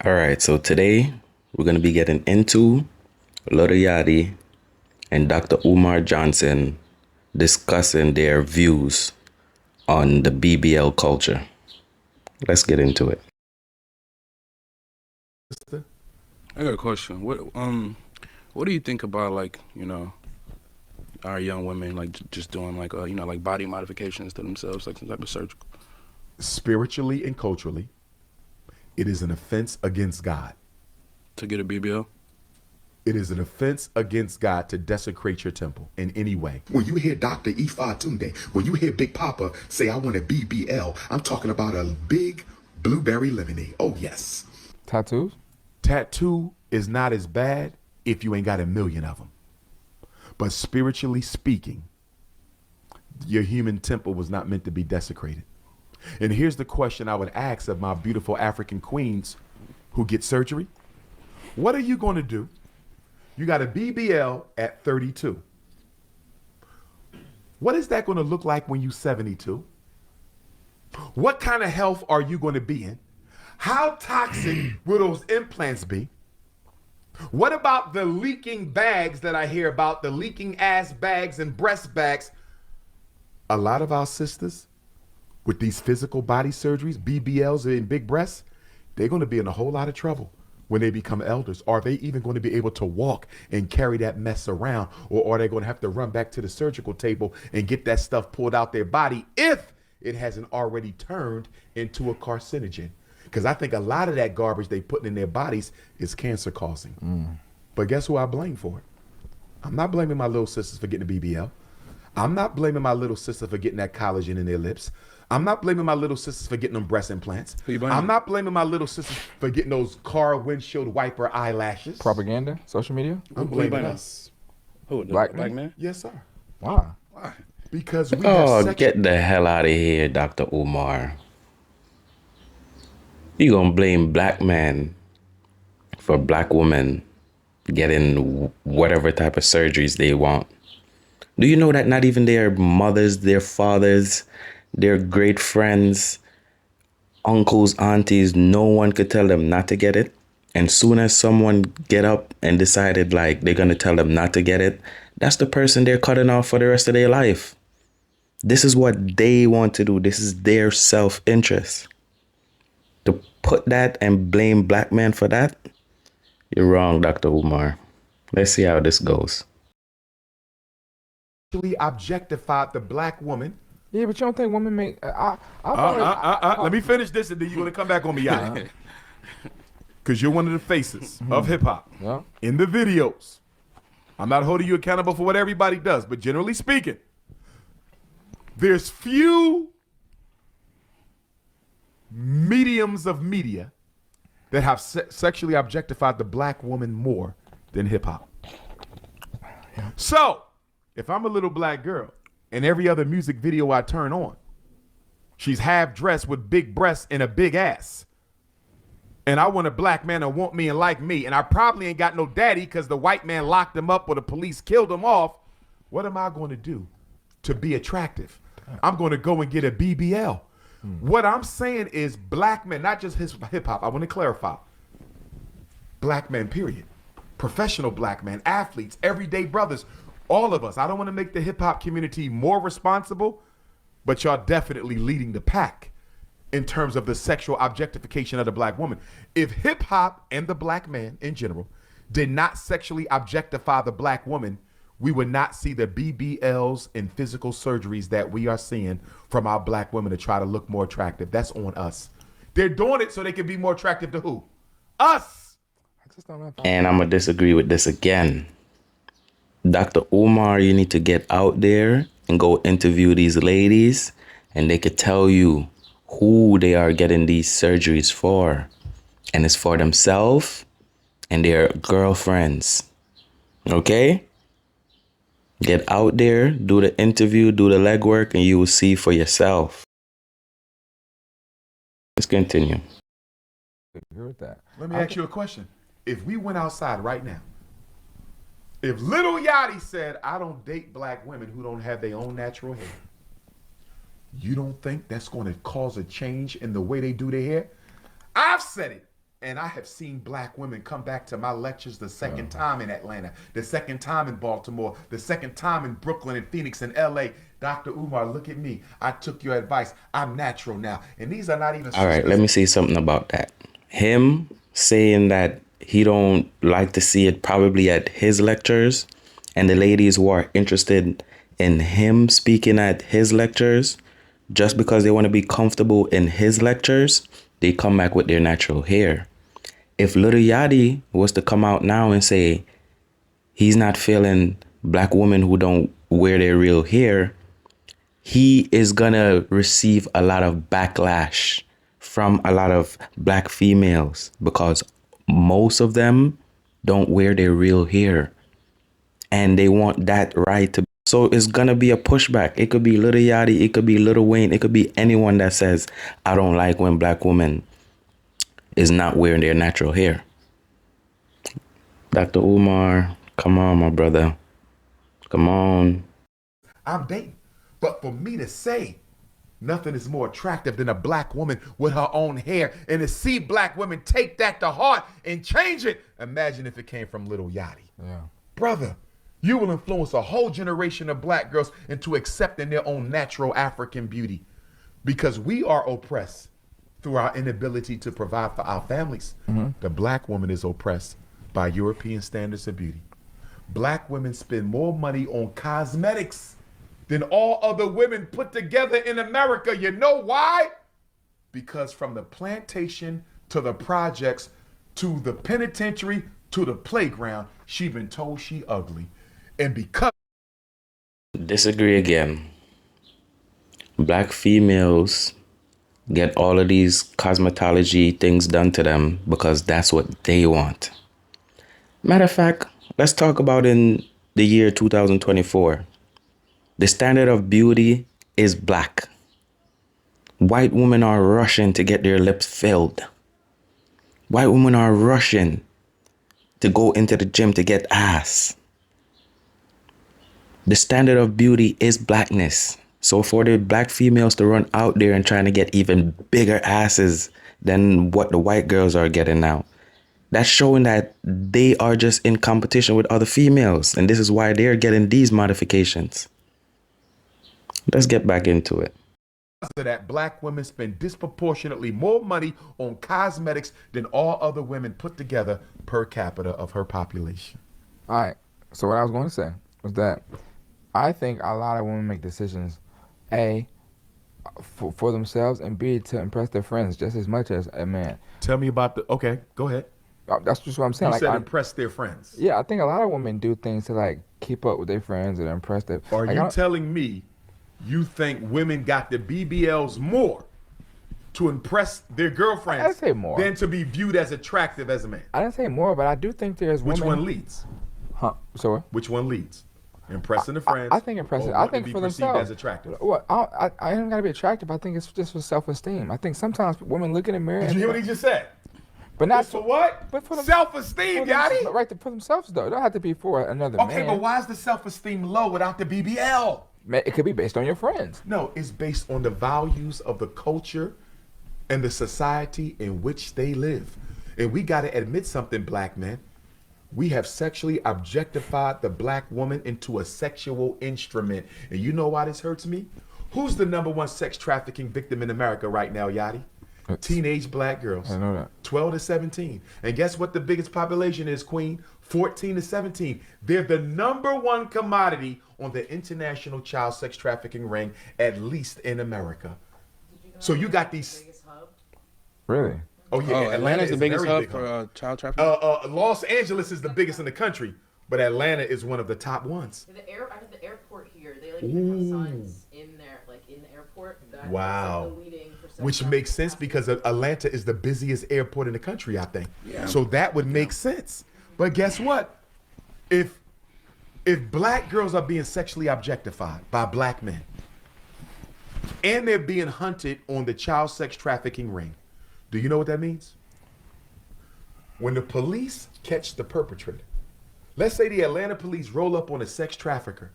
All right, so today we're going to be getting into Lil Yachty and Dr. Umar Johnson discussing their views on the BBL culture. Let's get into it. I got a question. What do you think about our young women just doing like body modifications to themselves, like some type of surgical? Spiritually and culturally, it is an offense against God. To get a BBL? It is an offense against God to desecrate your temple in any way. When you hear Dr. Ifa Tunde, when you hear Big Papa say, I want a BBL, I'm talking about a big blueberry lemonade. Oh, yes. Tattoos? Tattoo is not as bad if you ain't got a million of them. But spiritually speaking, your human temple was not meant to be desecrated. And here's the question I would ask of my beautiful African queens who get surgery. What are you going to do? You got a BBL at 32. What is that going to look like when you're 72? What kind of health are you going to be in? How toxic will those implants be? What about the leaking bags that I hear about, the leaking ass bags and breast bags? A lot of our sisters with these physical body surgeries, BBLs and big breasts, they're going to be in a whole lot of trouble when they become elders. Are they even going to be able to walk and carry that mess around? Or are they going to have to run back to the surgical table and get that stuff pulled out their body if it hasn't already turned into a carcinogen? Because I think a lot of that garbage they putting in their bodies is cancer causing. But guess who I blame for it? I'm not blaming my little sisters for getting a BBL. I'm not blaming my little sister for getting that collagen in their lips. I'm not blaming my little sisters for getting them breast implants. Who you blaming? I'm not blaming my little sisters for getting those car windshield wiper eyelashes. Propaganda? Social media? I'm Who you blaming blaming? us. Who? The Black black man? man? Yes, sir. Why? Why? Because we Oh, have get the hell out of here, Dr. Umar. You gonna blame black men for black women getting whatever type of surgeries they want. Do you know that not even their mothers, their fathers, their great friends, uncles, aunties, no one could tell them not to get it? And soon as someone get up and decided like they're gonna tell them not to get it, that's the person they're cutting off for the rest of their life. This is what they want to do. This is their self-interest. To put that and blame black men for that, you're wrong, Dr. Umar. Let's see how this goes. actually objectified the black woman. Yeah, but you don't think women make... Let me finish this and then you're going to come back on me, y'all. Because you're one of the faces of hip hop. Yeah. In the videos. I'm not holding you accountable for what everybody does, but generally speaking, there's few mediums of media that have sexually objectified the black woman more than hip hop. So, if I'm a little black girl and every other music video I turn on, she's half dressed with big breasts and a big ass, and I want a black man to want me and like me, and I probably ain't got no daddy because the white man locked him up or the police killed him off, what am I going to do to be attractive? I'm going to go and get a BBL. What I'm saying is black men, not just hip hop, I want to clarify. Black men, period. Professional black men, athletes, everyday brothers, all of us. I don't want to make the hip hop community more responsible, but y'all definitely leading the pack in terms of the sexual objectification of the black woman. If hip hop and the black man in general did not sexually objectify the black woman, we would not see the BBLs and physical surgeries that we are seeing from our black women to try to look more attractive. That's on us. They're doing it so they can be more attractive to who? Us. And I'm going to disagree with this again. Dr. Umar, you need to get out there and go interview these ladies, and they could tell you who they are getting these surgeries for. And it's for themselves and their girlfriends. Okay? Get out there, do the interview, do the legwork, and you will see for yourself. Let's continue. Agree with that. Let me ask you a question. If we went outside right now, if Lil Yachty said, I don't date black women who don't have their own natural hair, you don't think that's going to cause a change in the way they do their hair? I've said it, And I have seen black women come back to my lectures the second time in Atlanta, the second time in Baltimore, the second time in Brooklyn and Phoenix and LA. Dr. Umar, look at me. I took your advice. I'm natural now. And these are not even All right, let me say something about that. Him saying that he don't like to see it probably at his lectures, and the ladies who are interested in him speaking at his lectures, just because they want to be comfortable in his lectures, they come back with their natural hair. If Lil Yachty was to come out now and say he's not feeling black women who don't wear their real hair, he is gonna receive a lot of backlash from a lot of black females because most of them don't wear their real hair and they want that right to. So it's gonna be a pushback. It could be Lil Yachty, it could be Lil Wayne, it could be anyone that says, I don't like when black women is not wearing their natural hair. Dr. Umar, come on, my brother. Come on. I'm dating. But for me to say nothing is more attractive than a black woman with her own hair, and to see black women take that to heart and change it, imagine if it came from Lil Yachty. Yeah. Brother, you will influence a whole generation of black girls into accepting their own natural African beauty, because we are oppressed through our inability to provide for our families. The black woman is oppressed by European standards of beauty. Black women spend more money on cosmetics than all other women put together in America. You know why? Because from the plantation to the projects to the penitentiary to the playground, she been told she ugly. And because Disagree again. Black females get all of these cosmetology things done to them because that's what they want. Matter of fact, let's talk about in the year 2024. The standard of beauty is black. White women are rushing to get their lips filled. White women are rushing to go into the gym to get ass. The standard of beauty is blackness. So for the black females to run out there and trying to get even bigger asses than what the white girls are getting now, that's showing that they are just in competition with other females. And this is why they're getting these modifications. Let's get back into it. of that, black women spend disproportionately more money on cosmetics than all other women put together per capita of her population. All right. So what I was going to say was that I think a lot of women make decisions, A, for themselves, and B, to impress their friends just as much as a man. Tell me about the, okay, go ahead. That's just what I'm saying. You Like, said impress their friends. yeah, I think a lot of women do things to like keep up with their friends and impress them. Are Like, you telling me you think women got the BBLs more to impress their girlfriends I'd say more. than to be viewed as attractive as a man? I didn't say more, but I do think there's Which women. one leads? Huh? So what? Which one leads? Impressing the friends? I think impressing. or I wanting think to be for perceived themselves. as attractive? What? I ain't gotta be attractive. I think it's just for self-esteem. I think sometimes women look in the mirror. Did you hear what he just said? But not It's for what? But for them, Self-esteem, Yachty. Right, to for themselves though. It don't have to be for another Okay, man. but why is the self-esteem low without the BBL? It could be based on your friends. No, it's based on the values of the culture and the society in which they live. And we got to admit something, black men. We have sexually objectified the black woman into a sexual instrument. And you know why this hurts me? Who's the number one sex trafficking victim in America right now, Yachty? Teenage black girls. I know that. 12 to 17. And guess what the biggest population is, Queen? 14 to 17. They're the number one commodity on the international child sex trafficking ring, at least in America. So you got these. Really? Oh yeah, Oh, Atlanta's the is biggest very hub big for child trafficking. Los Angeles is the biggest in the country, but Atlanta is one of the top ones. I have the airport here. They like even have signs in there, like in the airport. That Wow. Like the leading for sex Which makes sense because Atlanta is the busiest airport in the country, I think. Yeah. So that would make sense. But guess what? If black girls are being sexually objectified by black men and they're being hunted on the child sex trafficking ring, do you know what that means? When the police catch the perpetrator, let's say the Atlanta police roll up on a sex trafficker,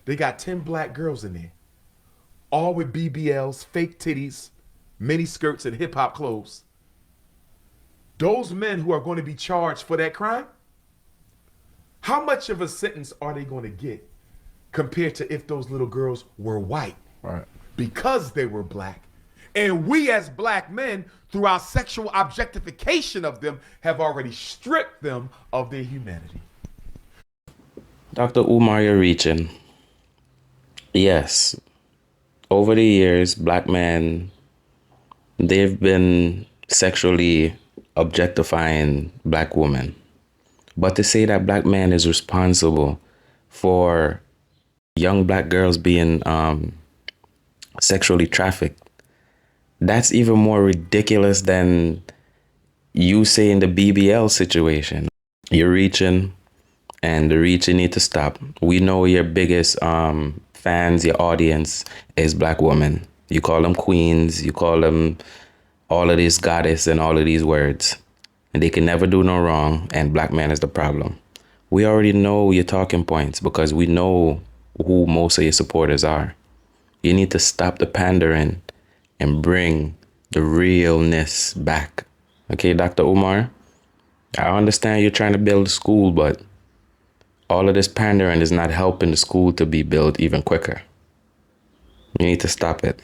they got 10 black girls in there, all with BBLs, fake titties, mini skirts, and hip hop clothes. those men who are going to be charged for that crime, how much of a sentence are they going to get compared to if those little girls were white? Right. Because they were black. And we as black men, through our sexual objectification of them, have already stripped them of their humanity. Dr. Umar, you're reaching. Yes. Over the years, black men, they've been sexually objectifying black women. But to say that black man is responsible for young black girls being sexually trafficked, that's even more ridiculous than you saying the BBL situation. You're reaching, and the reaching need to stop. We know your biggest fans, your audience is black women. You call them queens, you call them all of this goddess and all of these words. And they can never do no wrong, and black man is the problem. We already know your talking points because we know who most of your supporters are. You need to stop the pandering and bring the realness back. Okay, Dr. Umar? I understand you're trying to build a school, but all of this pandering is not helping the school to be built even quicker. You need to stop it.